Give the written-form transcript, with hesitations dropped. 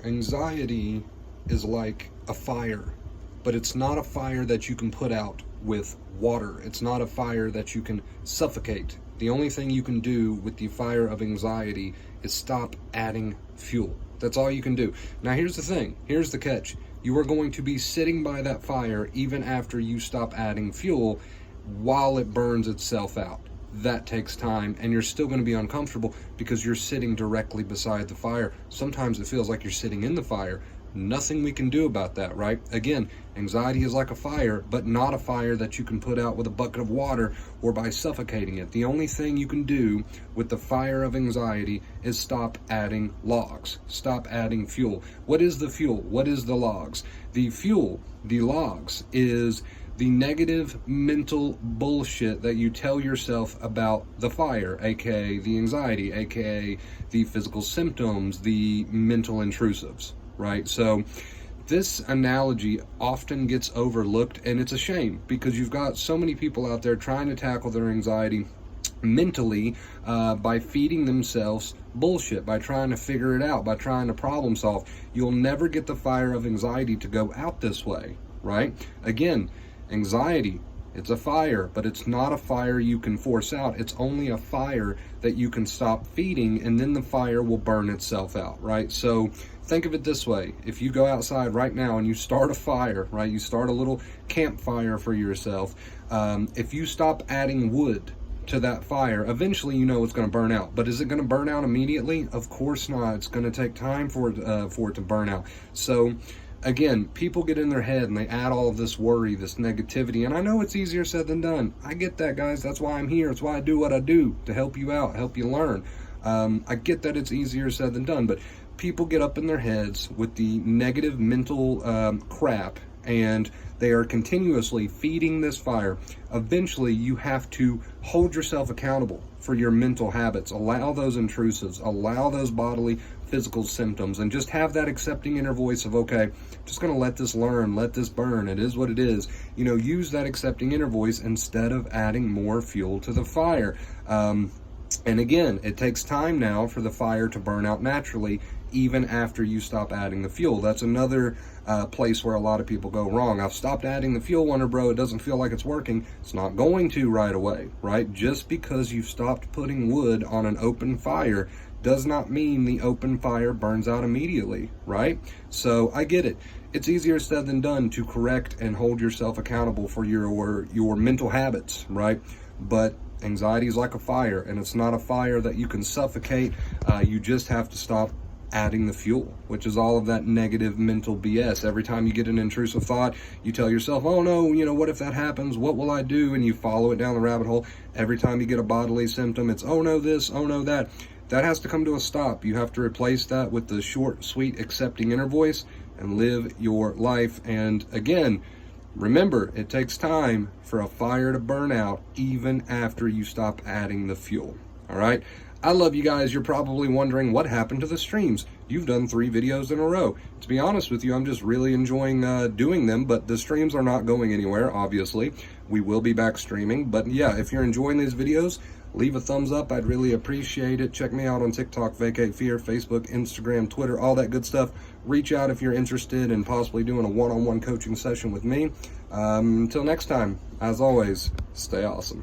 Anxiety is like a fire, but it's not a fire that you can put out with water. It's not a fire that you can suffocate. The only thing you can do with the fire of anxiety is stop adding fuel. That's all you can do. Now here's the thing, here's the catch. You are going to be sitting by that fire even after you stop adding fuel while it burns itself out. That takes time, and you're still going to be uncomfortable because you're sitting directly beside the fire. Sometimes it feels like you're sitting in the fire. Nothing we can do about that, right? Again, anxiety is like a fire, but not a fire that you can put out with a bucket of water or by suffocating it. The only thing you can do with the fire of anxiety is stop adding logs, stop adding fuel. What is the fuel? What is the logs? The fuel, the logs, is the negative mental bullshit that you tell yourself about the fire, aka the anxiety, aka the physical symptoms, the mental intrusives, right? So this analogy often gets overlooked, and it's a shame because you've got so many people out there trying to tackle their anxiety mentally by feeding themselves bullshit, by trying to figure it out, by trying to problem solve. You'll never get the fire of anxiety to go out this way, right? Again, anxiety, it's a fire, but it's not a fire you can force out. It's only a fire that you can stop feeding, and then the fire will burn itself out, right? So think of it this way. If you go outside right now and you start a fire, right? You start a little campfire for yourself. If you stop adding wood to that fire, eventually you know it's going to burn out. But is it going to burn out immediately? Of course not. It's going to take time for it to burn out. So again, people get in their head and they add all of this worry, this negativity, and I know it's easier said than done. I get that, guys. That's why I'm here. It's why I do what I do, to help you out, help you learn. I get that it's easier said than done, but people get up in their heads with the negative mental crap, and they are continuously feeding this fire. Eventually, you have to hold yourself accountable for your mental habits. Allow those intrusives, allow those bodily, physical symptoms, and just have that accepting inner voice of, okay, just going to let this learn, let this burn. It is what it is. You know, use that accepting inner voice instead of adding more fuel to the fire. And again, it takes time now for the fire to burn out naturally, even after you stop adding the fuel. That's another place where a lot of people go wrong. I've stopped adding the fuel, Wonder Bro. It doesn't feel like it's working. It's not going to right away, right? Just because you've stopped putting wood on an open fire does not mean the open fire burns out immediately, right? So I get it. It's easier said than done to correct and hold yourself accountable for your mental habits, right? But anxiety is like a fire, and it's not a fire that you can suffocate. You just have to stop adding the fuel, which is all of that negative mental BS. Every time you get an intrusive thought, you tell yourself, oh no, you know, what if that happens? What will I do? And you follow it down the rabbit hole. Every time you get a bodily symptom, it's, oh no this, oh no that. That has to come to a stop. You have to replace that with the short, sweet, accepting inner voice and live your life. And again, remember, it takes time for a fire to burn out even after you stop adding the fuel. All right? I love you guys. You're probably wondering what happened to the streams. You've done 3 videos in a row. To be honest with you, I'm just really enjoying doing them, but the streams are not going anywhere, obviously. We will be back streaming. But yeah, if you're enjoying these videos, leave a thumbs up. I'd really appreciate it. Check me out on TikTok, Vacate Fear, Facebook, Instagram, Twitter, all that good stuff. Reach out if you're interested in possibly doing a one-on-one coaching session with me. Until next time, as always, stay awesome.